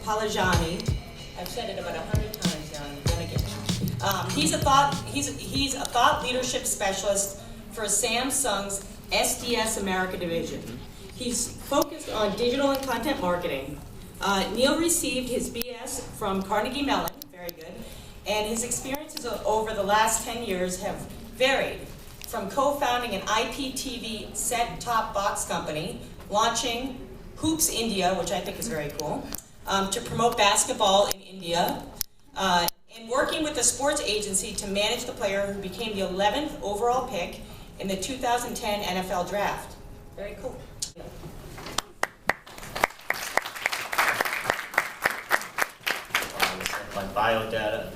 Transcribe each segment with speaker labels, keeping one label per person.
Speaker 1: Pahlajani. I've said it about 100 times now, I'm gonna get it. He's a thought leadership specialist for Samsung's SDS America division. He's focused on digital and content marketing. Neel received his BS from Carnegie Mellon, very good, and his experiences over the last 10 years have varied from co-founding an IPTV set-top box company, launching Hoops India, which I think is very cool, to promote basketball in India, and working with a sports agency to manage the player who became the 11th overall pick in the 2010 NFL Draft. Very cool.
Speaker 2: My bio data.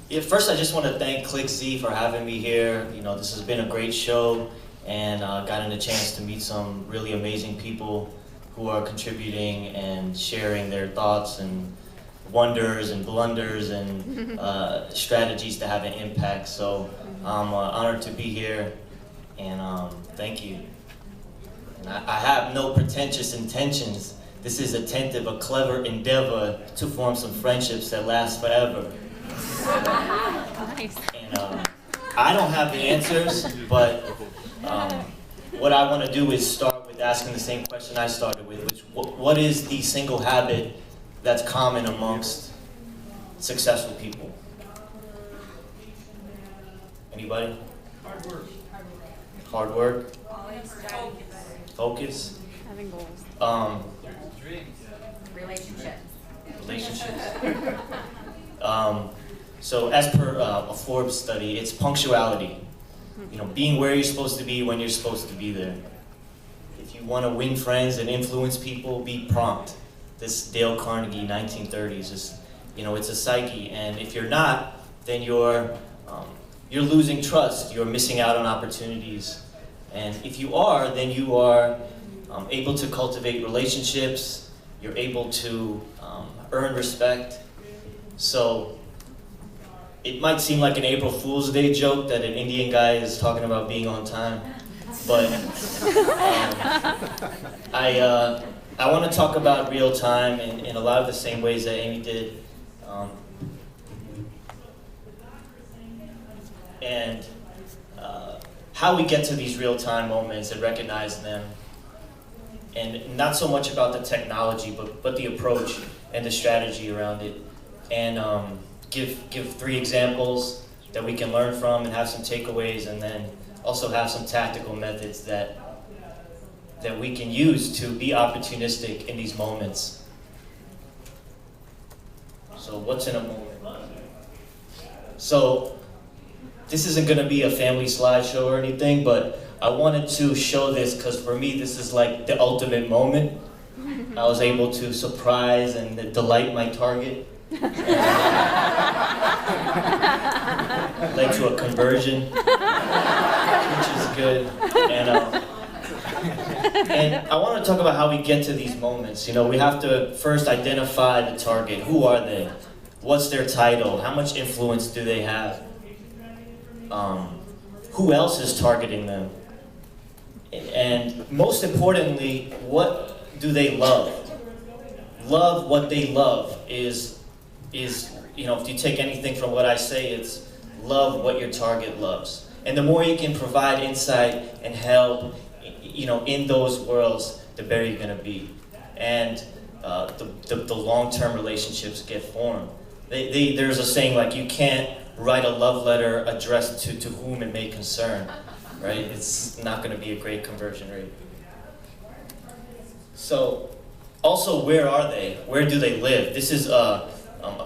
Speaker 2: Yeah, first I just want to thank ClickZ for having me here. You know, this has been a great show, and gotten a chance to meet some really amazing people who are contributing and sharing their thoughts and wonders and blunders and strategies to have an impact. So I'm honored to be here, and thank you. And I have no pretentious intentions. This is attentive, a clever endeavor to form some friendships that last forever.
Speaker 3: Nice.
Speaker 2: And I don't have the answers, but what I want to do is start with asking the same question I started with, which what is the single habit that's common amongst successful people? Anybody?
Speaker 4: Hard work.
Speaker 2: Hard work? Focus?
Speaker 3: Having goals.
Speaker 4: Dreams.
Speaker 5: Relationships.
Speaker 2: So as per a Forbes study, it's punctuality. You know, being where you're supposed to be when you're supposed to be there. If you want to win friends and influence people, be prompt. This Dale Carnegie, 1930s, is, you know, it's a psyche. And if you're not, then you're losing trust. You're missing out on opportunities. And if you are, then you are able to cultivate relationships. You're able to earn respect. So it might seem like an April Fool's Day joke that an Indian guy is talking about being on time, but I want to talk about real time in a lot of the same ways that Amy did, and how we get to these real time moments and recognize them, and not so much about the technology, but the approach and the strategy around it, and give 3 examples that we can learn from and have some takeaways, and then also have some tactical methods that we can use to be opportunistic in these moments. So what's in a moment? So this isn't going to be a family slideshow or anything, but I wanted to show this because for me this is like the ultimate moment. I was able to surprise and delight my target. Led to a conversion, which is good. And I want to talk about how we get to these moments. You know, we have to first identify the target. Who are they? What's their title? How much influence do they have? Who else is targeting them? And most importantly, what do they love? Love what they love is, you know, if you take anything from what I say, it's love what your target loves. And the more you can provide insight and help, you know, in those worlds, the better you're going to be. And the long-term relationships get formed. There's a saying like, you can't write a love letter addressed to whom it may concern, right? It's not going to be a great conversion rate. So, also, where are they? Where do they live? This is a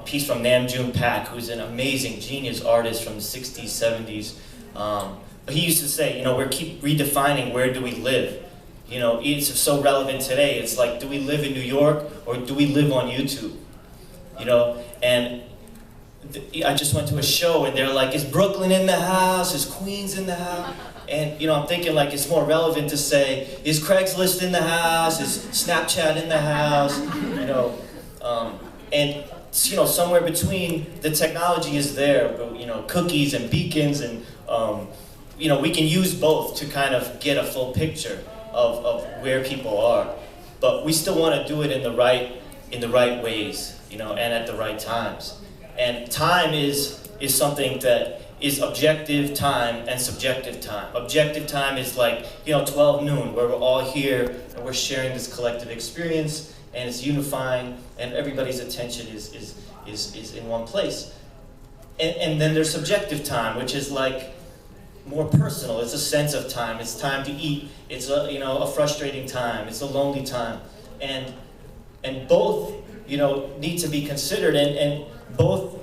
Speaker 2: piece from Namjoon Pak, who's an amazing genius artist from the 60s, 70s. But he used to say, you know, we keep redefining where do we live. You know, it's so relevant today. It's like, do we live in New York or do we live on YouTube? You know, and I just went to a show and they're like, is Brooklyn in the house? Is Queens in the house? And, you know, I'm thinking like it's more relevant to say, is Craigslist in the house? Is Snapchat in the house? You know, and, you know, somewhere between the technology is there, you know, cookies and beacons, and, you know, we can use both to kind of get a full picture of where people are. but we still want to do it in the right ways, you know, and at the right times. And time is something that is objective time and subjective time. Objective time is like, you know, 12 noon, where we're all here and we're sharing this collective experience, and it's unifying, and everybody's attention is in one place. And then there's subjective time, which is like more personal. It's a sense of time. It's time to eat. It's a, you know, a frustrating time. It's a lonely time, and both, you know, need to be considered. And both,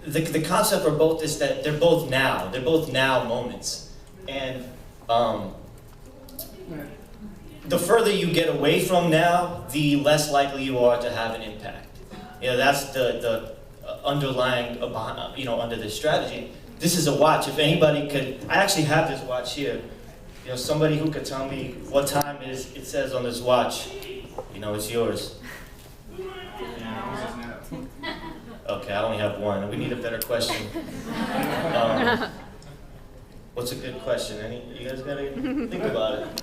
Speaker 2: the concept for both is that they're both now. They're both now moments, and the further you get away from now, the less likely you are to have an impact. You know, that's the underlying, you know, under this strategy. This is a watch. If anybody could, I actually have this watch here. You know, somebody who could tell me what time it says on this watch, you know, it's yours. Okay, I only have one. We need a better question. What's a good question? You guys gotta think about it.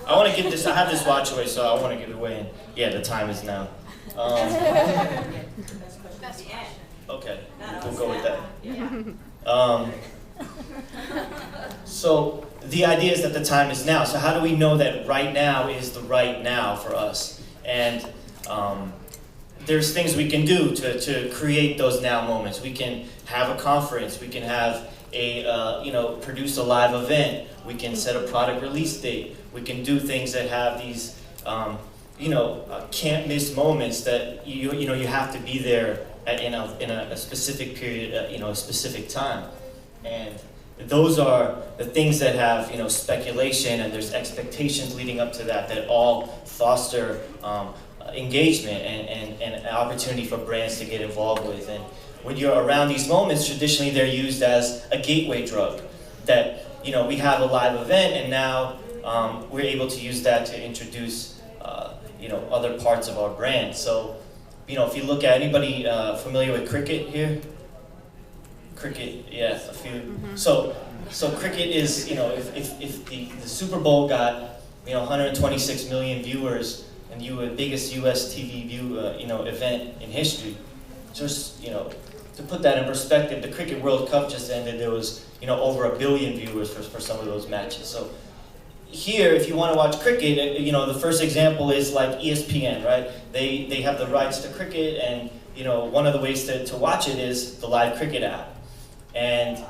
Speaker 2: I want to give this. I have this watch away, so I want to give it away. And yeah, the time is now. Okay, we'll go with that. So the idea is that the time is now. So how do we know that right now is the right now for us? And there's things we can do to create those now moments. We can have a conference. We can have a you know, produce a live event. We can set a product release date. We can do things that have these you know, can't miss moments that you know, you have to be there in a specific period, you know, a specific time. And those are the things that have, you know, speculation, and there's expectations leading up to that all foster engagement and an opportunity for brands to get involved with. And when you're around these moments, traditionally they're used as a gateway drug. That, you know, we have a live event, and now we're able to use that to introduce you know, other parts of our brand. So, you know, if you look at anybody familiar with cricket here? Cricket, yeah, a few. Mm-hmm. So cricket is, you know, if the Super Bowl got, you know, 126 million viewers, and you were the biggest US TV you know, event in history, just, you know, to put that in perspective, the Cricket World Cup just ended. There was, you know, over 1 billion viewers for some of those matches. So here, if you want to watch cricket, you know, the first example is like ESPN, right? They have the rights to cricket, and, you know, one of the ways to watch it is the live cricket app. And,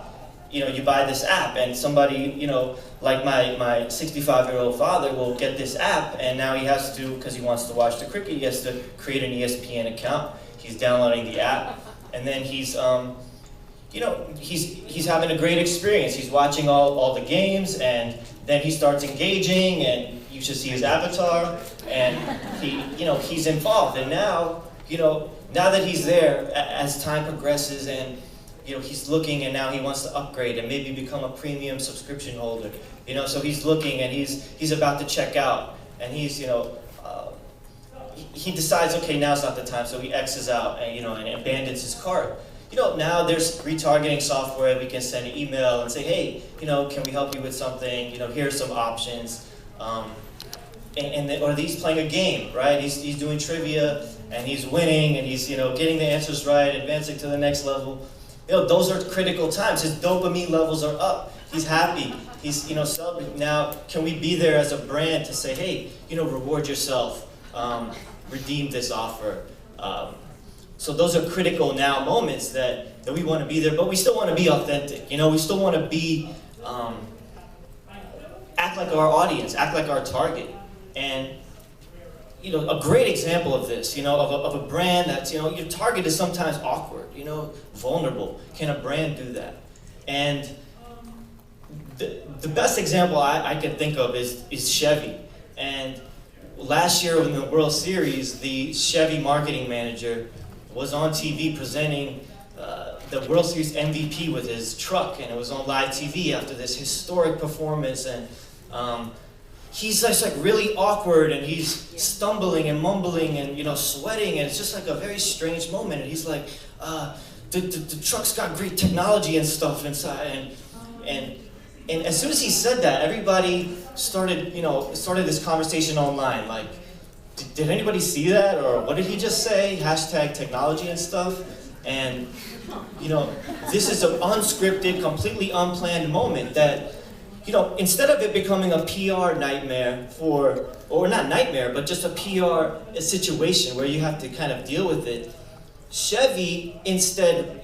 Speaker 2: you know, you buy this app, and somebody, you know, like my 65-year-old father will get this app, and now he has to, because he wants to watch the cricket, he has to create an ESPN account. He's downloading the app, and then he's, you know, he's having a great experience. He's watching all the games, and then he starts engaging, and you should see his avatar, and he, you know, he's involved. And now, you know, now that he's there, as time progresses, and, you know, he's looking, and now he wants to upgrade and maybe become a premium subscription holder. You know, so he's looking, and he's about to check out, and he's, you know, he decides, okay, now's not the time, so he X's out, and, you know, and abandons his cart. You know, now there's retargeting software. We can send an email and say, hey, you know, can we help you with something? You know, here's some options. Or he's playing a game, right? He's doing trivia, and he's winning, and he's, you know, getting the answers right, advancing to the next level. You know, those are critical times. His dopamine levels are up. He's happy. He's, you know, celebrating. Now, can we be there as a brand to say, hey, you know, reward yourself, redeem this offer? So those are critical now moments that we want to be there, but we still want to be authentic. You know, we still want to be, act like our audience, act like our target. And, you know, a great example of this, you know, of a brand that's, you know, your target is sometimes awkward, you know, vulnerable. Can a brand do that? And the best example I can think of is Chevy. And last year in the World Series, the Chevy marketing manager was on TV presenting the World Series MVP with his truck, and it was on live TV after this historic performance, and he's just like really awkward, and he's stumbling and mumbling and, you know, sweating, and it's just like a very strange moment, and he's like, the truck's got great technology and stuff inside, and And as soon as he said that, everybody started this conversation online. Like, did anybody see that? Or what did he just say? Hashtag technology and stuff. And, this is an unscripted, completely unplanned moment that, instead of it becoming a PR nightmare or not nightmare, but just a PR situation where you have to kind of deal with it, Chevy instead,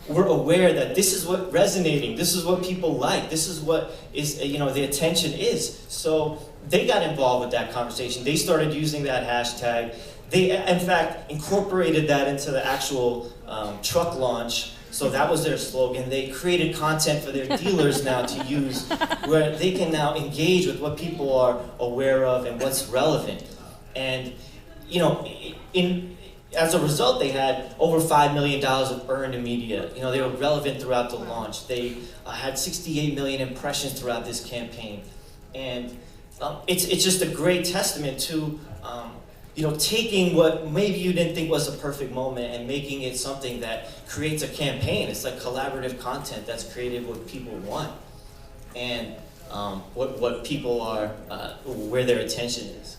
Speaker 2: we're aware that this is what resonating, this is what people like, this is what is, the attention is. So they got involved with that conversation. They started using that hashtag. They, in fact, incorporated that into the actual truck launch. So that was their slogan. They created content for their dealers now to use, where they can now engage with what people are aware of and what's relevant. And, as a result, they had over $5 million of earned media. They were relevant throughout the launch. They had 68 million impressions throughout this campaign. And it's just a great testament to, taking what maybe you didn't think was a perfect moment and making it something that creates a campaign. It's like collaborative content that's created what people want and what people are, where their attention is.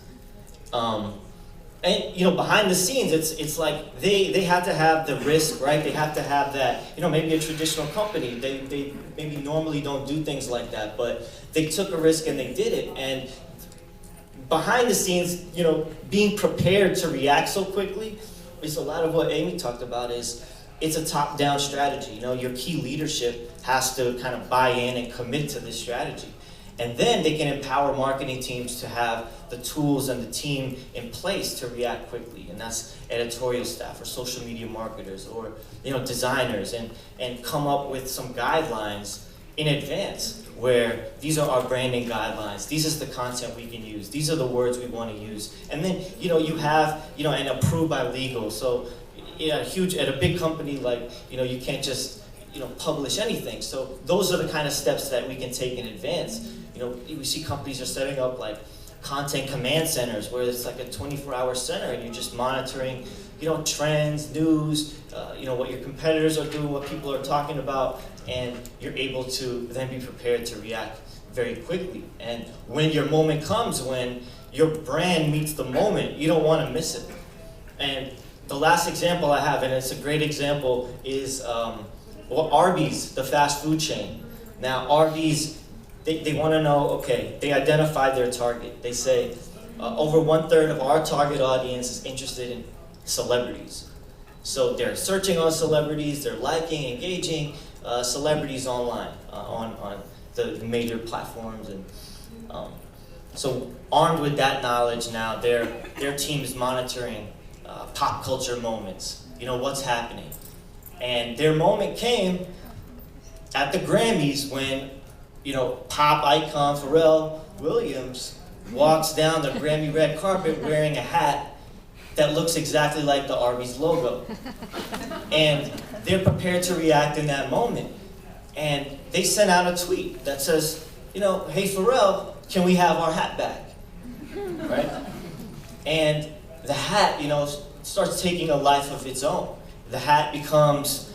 Speaker 2: And behind the scenes, it's like they had to have the risk, right? They have to have that. Maybe a traditional company, they maybe normally don't do things like that, but they took a risk and they did it. And behind the scenes, being prepared to react so quickly is a lot of what Amy talked about. It's a top-down strategy. Your key leadership has to kind of buy in and commit to this strategy. And then they can empower marketing teams to have the tools and the team in place to react quickly. And that's editorial staff or social media marketers or designers, and come up with some guidelines in advance where these are our branding guidelines. These is the content we can use. These are the words we want to use. And then you have and approved by legal. So at a big company like you can't just publish anything. So those are the kind of steps that we can take in advance. We see companies are setting up like content command centers where it's like a 24-hour center and you're just monitoring, trends, news, what your competitors are doing, what people are talking about, and you're able to then be prepared to react very quickly. And when your moment comes, when your brand meets the moment, you don't want to miss it. And the last example I have, and it's a great example, is Arby's, the fast food chain. Now, Arby's, they want to know, okay, they identified their target. They say, over 1/3 of our target audience is interested in celebrities. So they're searching on celebrities, they're liking, engaging celebrities online, on the major platforms. And so armed with that knowledge now, their team is monitoring pop culture moments, what's happening. And their moment came at the Grammys when pop icon Pharrell Williams walks down the Grammy red carpet wearing a hat that looks exactly like the Arby's logo. And they're prepared to react in that moment. And they sent out a tweet that says, hey Pharrell, can we have our hat back? Right? And the hat, starts taking a life of its own. The hat becomes,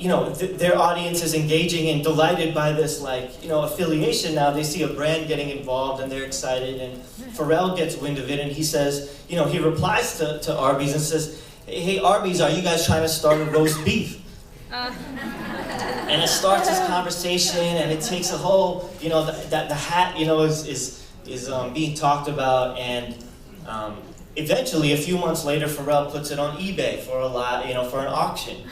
Speaker 2: their audience is engaging and delighted by this, affiliation. Now they see a brand getting involved and they're excited. And Pharrell gets wind of it and he says, he replies to Arby's and says, hey Arby's, are you guys trying to start a roast beef? And it starts this conversation and it takes a whole, the hat, is being talked about. And eventually, a few months later, Pharrell puts it on eBay for for an auction.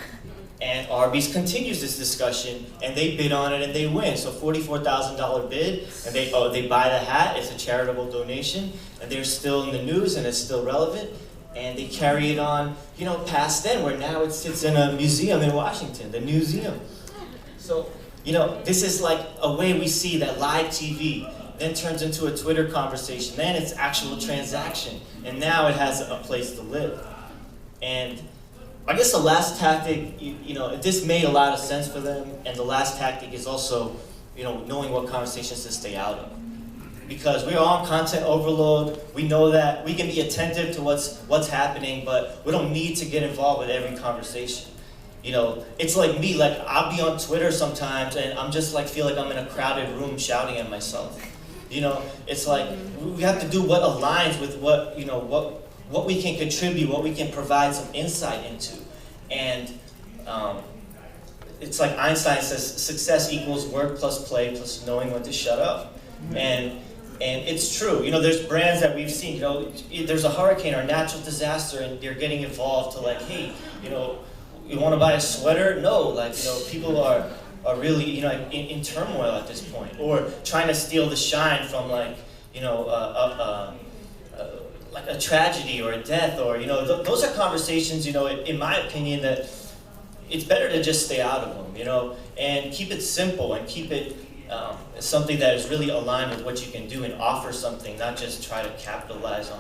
Speaker 2: And Arby's continues this discussion, and they bid on it, and they win. So $44,000 bid, and they buy the hat. It's a charitable donation, and they're still in the news, and it's still relevant. And they carry it on, past then, where now it sits in a museum in Washington, the museum. So, this is like a way we see that live TV then turns into a Twitter conversation, then it's actual transaction, and now it has a place to live. And I guess the last tactic, this made a lot of sense for them, and the last tactic is also, knowing what conversations to stay out of. Because we're on content overload, we know that we can be attentive to what's happening, but we don't need to get involved with every conversation. You know, it's like me, like I'll be on Twitter sometimes and I'm just like, feel like I'm in a crowded room shouting at myself. You know, it's like, we have to do what aligns with what, you know, what we can contribute, what we can provide some insight into. And it's like Einstein says, success equals work plus play plus knowing when to shut up. And it's true. You know, there's brands that we've seen, you know, there's a hurricane or a natural disaster and they're getting involved to like, hey, you know, you want to buy a sweater? No, like, you know, people are really, you know, in turmoil at this point, or trying to steal the shine from like, you know, like a tragedy or a death, or, you know, those are conversations, you know, in my opinion, that it's better to just stay out of them, you know, and keep it simple and keep it something that is really aligned with what you can do and offer something, not just try to capitalize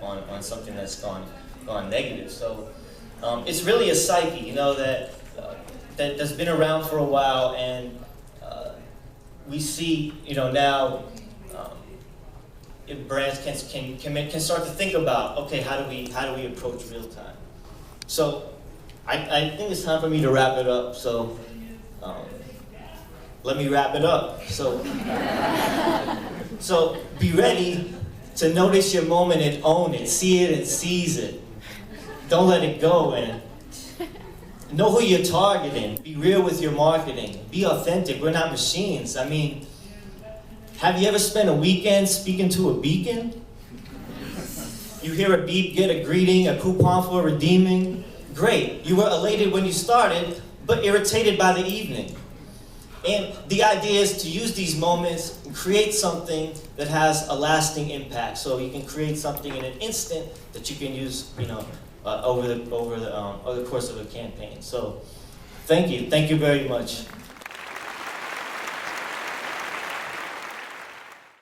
Speaker 2: on something that's gone negative. So it's really a psyche, you know, that's been around for a while, and we see, you know, now if brands can start to think about, okay, how do we approach real time? So I think it's time for me to wrap it up. So let me wrap it up. So be ready to notice your moment and own it, see it and seize it. Don't let it go, and know who you're targeting. Be real with your marketing. Be authentic. We're not machines. I mean, have you ever spent a weekend speaking to a beacon? You hear a beep, get a greeting, a coupon for redeeming. Great. You were elated when you started, but irritated by the evening. And the idea is to use these moments and create something that has a lasting impact. So you can create something in an instant that you can use, you know, over the course of a campaign. So, thank you very much.